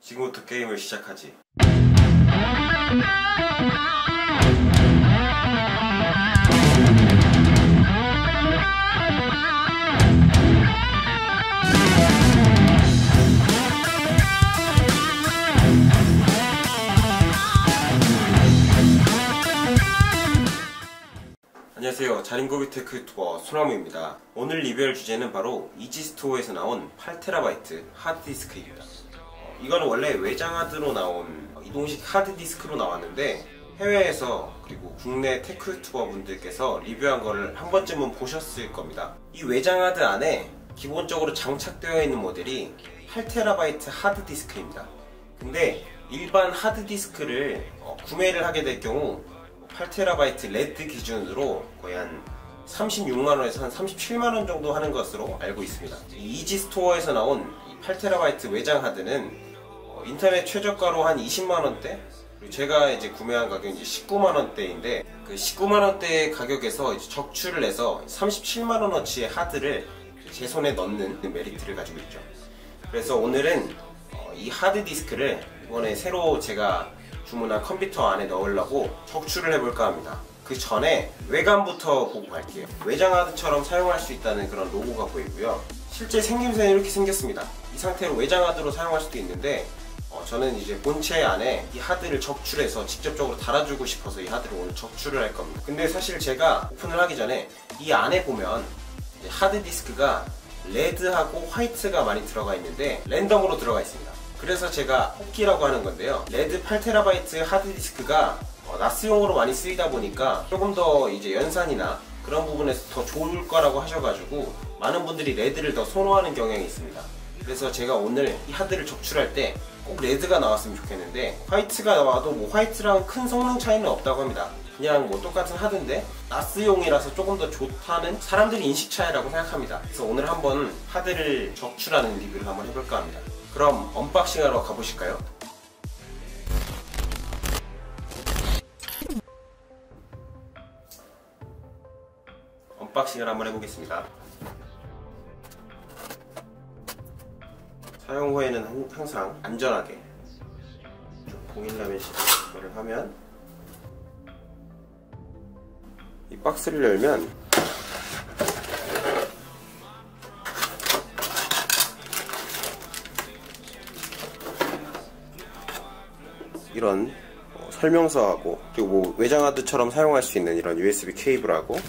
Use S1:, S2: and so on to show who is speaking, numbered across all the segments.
S1: 지금부터 게임을 시작하지. 안녕하세요. 자린고비 테크 유튜버 소나무입니다. 오늘 리뷰할 주제는 바로 이지스토어에서 나온 8TB 하드디스크입니다. 이거는 원래 외장 하드로 나온 이동식 하드디스크로 나왔는데 해외에서 그리고 국내 테크 유튜버 분들께서 리뷰한 거를 한 번쯤은 보셨을 겁니다. 이 외장 하드 안에 기본적으로 장착되어 있는 모델이 8TB 하드디스크입니다. 근데 일반 하드디스크를 구매를 하게 될 경우 8TB 레드 기준으로 거의 한 36만원에서 한 37만원 정도 하는 것으로 알고 있습니다. 이 이지스토어에서 나온 8TB 외장 하드는 인터넷 최저가로 한 20만원대? 그리고 제가 이제 구매한 가격이 이제 19만원대인데 그 19만원대 가격에서 이제 적출을 해서 37만원어치의 하드를 제 손에 넣는 메리트를 가지고 있죠. 그래서 오늘은 이 하드디스크를 이번에 새로 제가 주문한 컴퓨터 안에 넣으려고 적출을 해볼까 합니다. 그 전에 외관부터 보고 갈게요. 외장 하드처럼 사용할 수 있다는 그런 로고가 보이고요. 실제 생김새는 이렇게 생겼습니다. 이 상태로 외장 하드로 사용할 수도 있는데 저는 이제 본체 안에 이 하드를 적출해서 직접적으로 달아주고 싶어서 이 하드를 오늘 적출을 할 겁니다. 근데 사실 제가 오픈을 하기 전에 이 안에 보면 하드디스크가 레드하고 화이트가 많이 들어가 있는데 랜덤으로 들어가 있습니다. 그래서 제가 뽑기라고 하는 건데요. 레드 8TB 하드디스크가 나스용으로 많이 쓰이다 보니까 조금 더 이제 연산이나 그런 부분에서 더 좋을 거라고 하셔가지고 많은 분들이 레드를 더 선호하는 경향이 있습니다. 그래서 제가 오늘 이 하드를 적출할 때 꼭 레드가 나왔으면 좋겠는데 화이트가 나와도 뭐 화이트랑 큰 성능 차이는 없다고 합니다. 그냥 뭐 똑같은 하드인데 나스용이라서 조금 더 좋다는 사람들의 인식 차이라고 생각합니다. 그래서 오늘 한번 하드를 적출하는 리뷰를 한번 해볼까 합니다. 그럼 언박싱하러 가보실까요? 언박싱을 한번 해보겠습니다. 사용 후에는 항상 안전하게 봉인라면식을 하면 이 박스를 열면 이런 설명서하고 그리고 뭐 외장 하드처럼 사용할 수 있는 이런 USB 케이블하고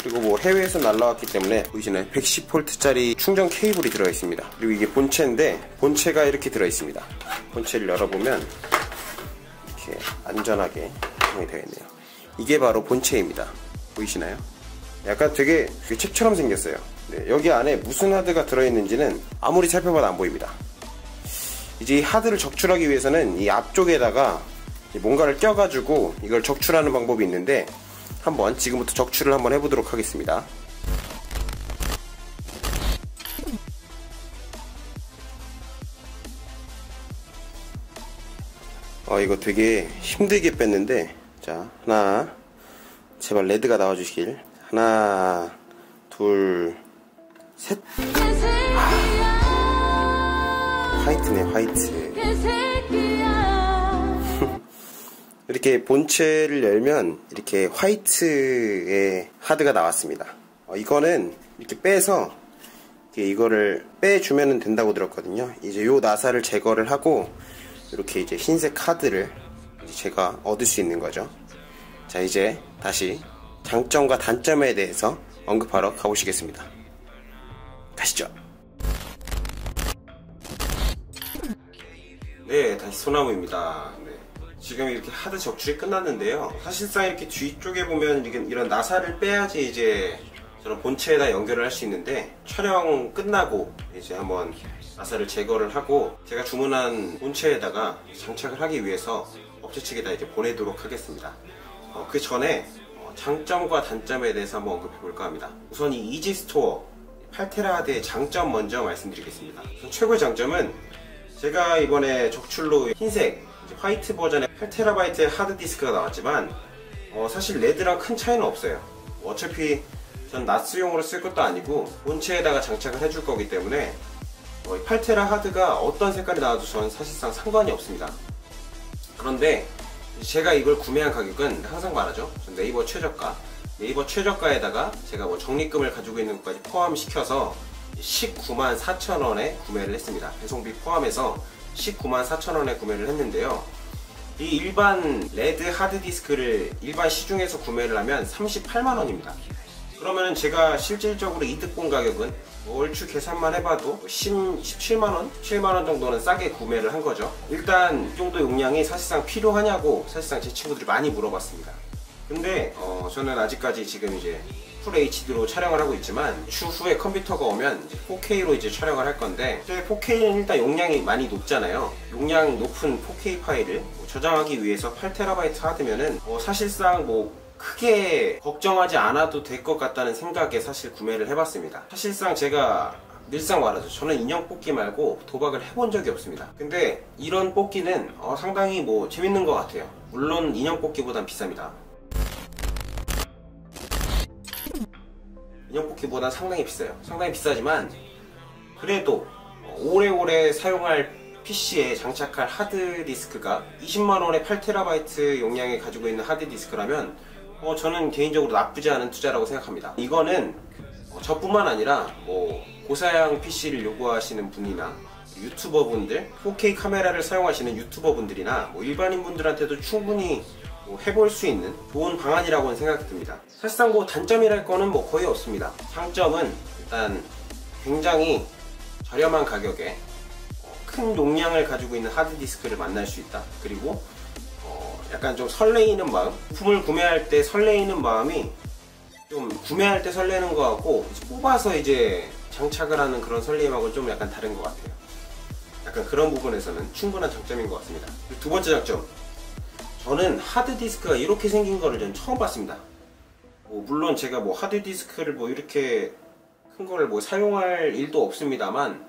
S1: 그리고 뭐 해외에서 날라왔기 때문에 보이시나요? 110V짜리 충전 케이블이 들어 있습니다. 그리고 이게 본체인데 본체가 이렇게 들어 있습니다. 본체를 열어보면 이렇게 안전하게 구성이 되어 있네요. 이게 바로 본체입니다. 보이시나요? 약간 되게 책처럼 생겼어요. 네, 여기 안에 무슨 하드가 들어있는지는 아무리 살펴봐도 안 보입니다. 이제 이 하드를 적출하기 위해서는 이 앞쪽에다가 뭔가를 껴가지고 이걸 적출하는 방법이 있는데 한번 지금부터 적출을 한번 해보도록 하겠습니다. 이거 되게 힘들게 뺐는데 자 하나 제발 레드가 나와주시길 하나 둘 셋 화이트네 화이트 이렇게 본체를 열면 이렇게 화이트의 하드가 나왔습니다. 이거는 이렇게 빼서 이거를 빼주면 된다고 들었거든요. 이제 요 나사를 제거를 하고 이렇게 이제 흰색 하드를 이제 제가 얻을 수 있는 거죠. 자 이제 다시 장점과 단점에 대해서 언급하러 가보시겠습니다. 가시죠. 네, 다시 소나무입니다. 네. 지금 이렇게 하드 적출이 끝났는데요. 사실상 이렇게 뒤쪽에 보면 이런 나사를 빼야지 이제 저런 본체에다 연결을 할 수 있는데 촬영 끝나고 이제 한번 나사를 제거를 하고 제가 주문한 본체에다가 장착을 하기 위해서 업체 측에다 이제 보내도록 하겠습니다. 그 전에 장점과 단점에 대해서 한번 언급해 볼까 합니다. 우선 이 이지스토어 8TB의 장점 먼저 말씀드리겠습니다. 최고의 장점은 제가 이번에 적출로 흰색 화이트 버전의 8TB 하드디스크가 나왔지만 사실 레드랑 큰 차이는 없어요. 어차피 전 나스용으로 쓸 것도 아니고 본체에다가 장착을 해줄 거기 때문에 8테라 하드가 어떤 색깔이 나와도 저는 사실상 상관이 없습니다. 그런데 제가 이걸 구매한 가격은 항상 말하죠. 네이버 최저가, 네이버 최저가에다가 제가 뭐 적립금을 가지고 있는 것까지 포함시켜서 194,000원에 구매를 했습니다. 배송비 포함해서 194,000원에 구매를 했는데요. 이 일반 레드 하드디스크를 일반 시중에서 구매를 하면 38만원입니다. 그러면 제가 실질적으로 이득 본 가격은 얼추 계산만 해봐도 17만원? 17만원 정도는 싸게 구매를 한 거죠. 일단 이 정도 용량이 사실상 필요하냐고 사실상 제 친구들이 많이 물어봤습니다. 근데 저는 아직까지 지금 이제 풀 HD로 촬영을 하고 있지만 추후에 컴퓨터가 오면 4K로 이제 촬영을 할 건데, 4K는 일단 용량이 많이 높잖아요. 용량 높은 4K 파일을 저장하기 위해서 8TB 하드면은 사실상 뭐 크게 걱정하지 않아도 될 것 같다는 생각에 사실 구매를 해봤습니다. 사실상 제가 늘상 말하죠. 저는 인형 뽑기 말고 도박을 해본 적이 없습니다. 근데 이런 뽑기는 상당히 뭐 재밌는 것 같아요. 물론 인형 뽑기보단 비쌉니다. 인형 뽑기보단 상당히 비싸요. 상당히 비싸지만 그래도 오래오래 사용할 PC에 장착할 하드디스크가 20만원의 8TB 용량을 가지고 있는 하드디스크라면 저는 개인적으로 나쁘지 않은 투자라고 생각합니다. 이거는 저뿐만 아니라 뭐 고사양 PC를 요구하시는 분이나 유튜버 분들, 4K 카메라를 사용하시는 유튜버 분들이나 뭐 일반인 분들한테도 충분히 해볼 수 있는 좋은 방안이라고는 생각이 듭니다. 사실상 뭐 단점이랄 거는 뭐 거의 없습니다. 장점은 일단 굉장히 저렴한 가격에 큰 용량을 가지고 있는 하드디스크를 만날 수 있다. 그리고 약간 좀 설레이는 마음, 부품을 구매할 때 설레이는 마음이 좀 구매할 때 설레는 것 같고 뽑아서 이제 장착을 하는 그런 설레임하고는 좀 약간 다른 것 같아요. 약간 그런 부분에서는 충분한 장점인 것 같습니다. 두 번째 장점, 저는 하드디스크가 이렇게 생긴 거를 전 처음 봤습니다. 물론 제가 뭐 하드디스크를 뭐 이렇게 큰 거를 뭐 사용할 일도 없습니다만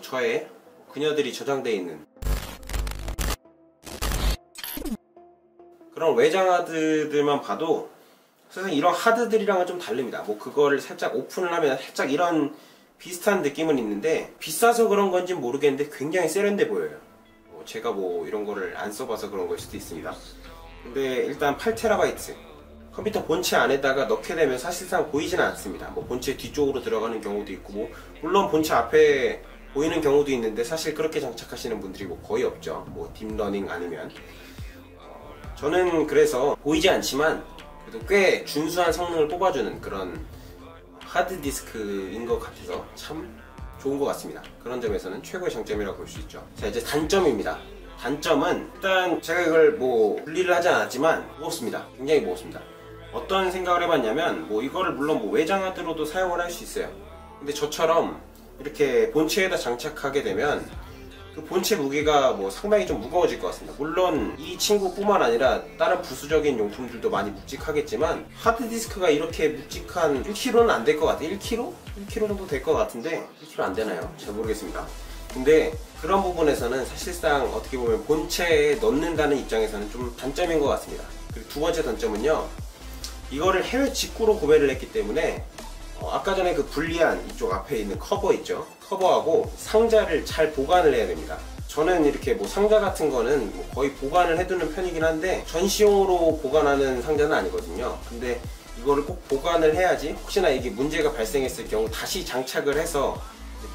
S1: 저의 그녀들이 저장되어 있는 그런 외장 하드들만 봐도 사실 이런 하드들이랑은 좀 다릅니다. 그거를 살짝 오픈을 하면 살짝 이런 비슷한 느낌은 있는데 비싸서 그런 건지 모르겠는데 굉장히 세련돼 보여요. 제가 뭐 이런 거를 안 써봐서 그런 걸 수도 있습니다. 근데 일단 8TB 컴퓨터 본체 안에다가 넣게 되면 사실상 보이지는 않습니다. 본체 뒤쪽으로 들어가는 경우도 있고 물론 본체 앞에 보이는 경우도 있는데 사실 그렇게 장착하시는 분들이 거의 없죠. 딥러닝 아니면. 저는 그래서 보이지 않지만 그래도 꽤 준수한 성능을 뽑아주는 그런 하드디스크인 것 같아서 참 좋은 것 같습니다. 그런 점에서는 최고의 장점이라고 볼 수 있죠. 자, 이제 단점입니다. 단점은 일단 제가 이걸 분리를 하지 않았지만 무겁습니다. 굉장히 무겁습니다. 어떤 생각을 해봤냐면 이거를 물론 외장 하드로도 사용을 할 수 있어요. 근데 저처럼 이렇게 본체에다 장착하게 되면 그 본체 무게가 상당히 좀 무거워질 것 같습니다. 물론 이 친구뿐만 아니라 다른 부수적인 용품들도 많이 묵직하겠지만 하드디스크가 이렇게 묵직한 1kg는 안 될 것 같아요. 1kg? 1kg 정도 될 것 같은데 1kg 안 되나요? 잘 모르겠습니다. 근데 그런 부분에서는 사실상 어떻게 보면 본체에 넣는다는 입장에서는 좀 단점인 것 같습니다. 그리고 두 번째 단점은요, 이거를 해외 직구로 구매를 했기 때문에 아까 전에 그 불리한 이쪽 앞에 있는 커버 있죠? 커버하고 상자를 잘 보관을 해야 됩니다. 저는 이렇게 상자 같은 거는 거의 보관을 해두는 편이긴 한데 전시용으로 보관하는 상자는 아니거든요. 근데 이거를 꼭 보관을 해야지 혹시나 이게 문제가 발생했을 경우 다시 장착을 해서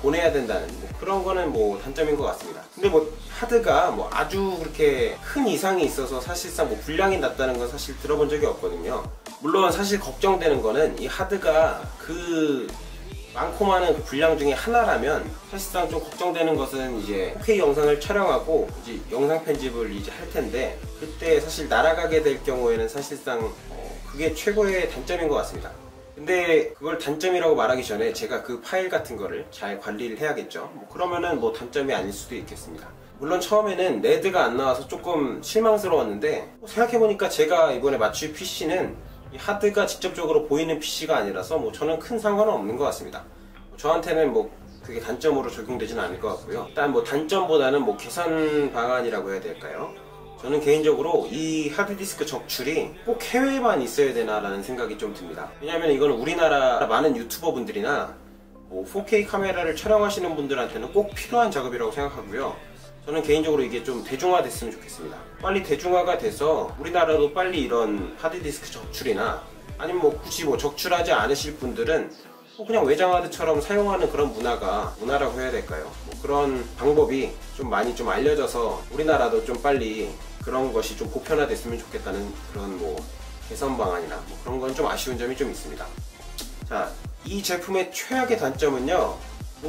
S1: 보내야 된다는 그런 거는 단점인 것 같습니다. 근데 하드가 아주 그렇게 큰 이상이 있어서 사실상 불량이 났다는 건 사실 들어본 적이 없거든요. 물론 사실 걱정되는 거는 이 하드가 그 많고 많은 그 불량 중에 하나라면 사실상 좀 걱정되는 것은 이제 4K 영상을 촬영하고 이제 영상 편집을 이제 할 텐데 그때 사실 날아가게 될 경우에는 사실상 그게 최고의 단점인 것 같습니다. 근데 그걸 단점이라고 말하기 전에 제가 그 파일 같은 거를 잘 관리를 해야겠죠. 그러면은 단점이 아닐 수도 있겠습니다. 물론 처음에는 레드가 안 나와서 조금 실망스러웠는데 생각해보니까 제가 이번에 맞출 PC는 이 하드가 직접적으로 보이는 PC가 아니라서 저는 큰 상관은 없는 것 같습니다. 저한테는 그게 단점으로 적용되지는 않을 것 같고요. 일단 단점보다는 개선 방안이라고 해야 될까요? 저는 개인적으로 이 하드디스크 적출이 꼭 해외에만 있어야 되나라는 생각이 좀 듭니다. 왜냐하면 이거는 우리나라 많은 유튜버 분들이나 뭐 4K 카메라를 촬영하시는 분들한테는 꼭 필요한 작업이라고 생각하고요. 저는 개인적으로 이게 좀 대중화됐으면 좋겠습니다. 빨리 대중화가 돼서 우리나라도 빨리 이런 하드디스크 적출이나 아니면 뭐 굳이 뭐 적출하지 않으실 분들은 그냥 외장하드처럼 사용하는 그런 문화라고 해야 될까요? 뭐 그런 방법이 좀 많이 좀 알려져서 우리나라도 좀 빨리 그런 것이 좀 보편화됐으면 좋겠다는 그런 뭐 개선 방안이나 뭐 그런 건 좀 아쉬운 점이 좀 있습니다. 자, 이 제품의 최악의 단점은요,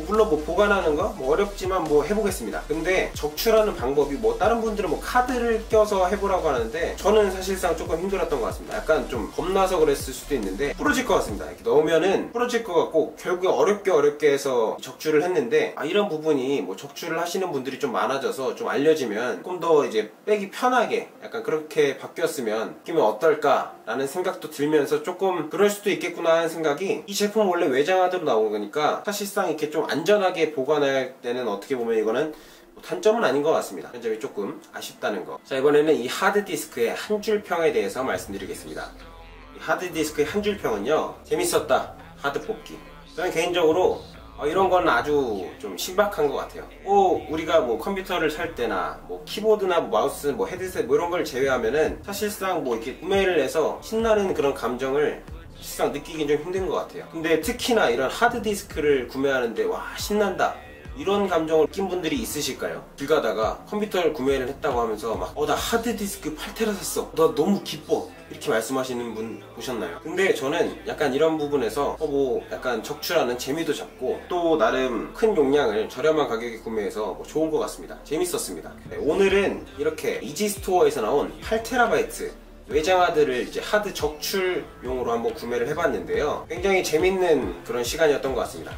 S1: 물론 뭐 보관하는 거 뭐 어렵지만 뭐 해보겠습니다. 근데 적출하는 방법이 뭐 다른 분들은 뭐 카드를 껴서 해보라고 하는데 저는 사실상 조금 힘들었던 것 같습니다. 약간 좀 겁나서 그랬을 수도 있는데 부러질 것 같습니다. 이렇게 넣으면은 부러질 것 같고 결국에 어렵게 해서 적출을 했는데 이런 부분이 뭐 적출을 하시는 분들이 좀 많아져서 좀 알려지면 조금 더 이제 빼기 편하게 약간 그렇게 바뀌었으면 느낌이 어떨까 라는 생각도 들면서 조금 그럴 수도 있겠구나 하는 생각이, 이 제품 원래 외장하드로 나온 거니까 사실상 이렇게 좀 안전하게 보관할 때는 어떻게 보면 이거는 뭐 단점은 아닌 것 같습니다. 그런 점이 조금 아쉽다는 거. 자, 이번에는 이 하드디스크의 한 줄 평에 대해서 말씀드리겠습니다. 이 하드디스크의 한 줄 평은요, 재밌었다, 하드 뽑기. 저는 개인적으로 이런 건 아주 좀 신박한 것 같아요. 우리가 뭐 컴퓨터를 살 때나 뭐 키보드나 뭐 마우스 뭐 헤드셋 뭐 이런 걸 제외하면은 사실상 뭐 이렇게 구매를 해서 신나는 그런 감정을 실상 느끼긴 좀 힘든 것 같아요. 근데 특히나 이런 하드디스크를 구매하는데 와 신난다 이런 감정을 느낀 분들이 있으실까요? 길 가다가 컴퓨터를 구매를 했다고 하면서 막 나 하드디스크 8테라 샀어, 나 너무 기뻐, 이렇게 말씀하시는 분 보셨나요? 근데 저는 약간 이런 부분에서 뭐 약간 적출하는 재미도 잡고 또 나름 큰 용량을 저렴한 가격에 구매해서 뭐 좋은 것 같습니다. 재밌었습니다. 네, 오늘은 이렇게 이지스토어에서 나온 8TB 외장하드를 이제 하드 적출용으로 한번 구매를 해봤는데요. 굉장히 재밌는 그런 시간이었던 것 같습니다.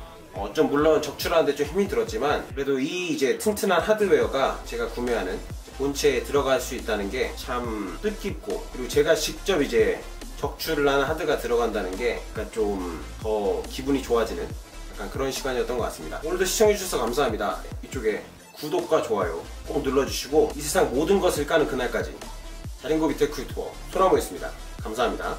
S1: 좀 물론 적출하는데 좀 힘이 들었지만 그래도 이 이제 튼튼한 하드웨어가 제가 구매하는 본체에 들어갈 수 있다는 게 참 뜻깊고, 그리고 제가 직접 이제 적출을 하는 하드가 들어간다는 게 약간 좀 더 기분이 좋아지는 약간 그런 시간이었던 것 같습니다. 오늘도 시청해주셔서 감사합니다. 이쪽에 구독과 좋아요 꼭 눌러주시고 이 세상 모든 것을 까는 그날까지 자린고비테크 유튜버 소나무였습니다. 감사합니다.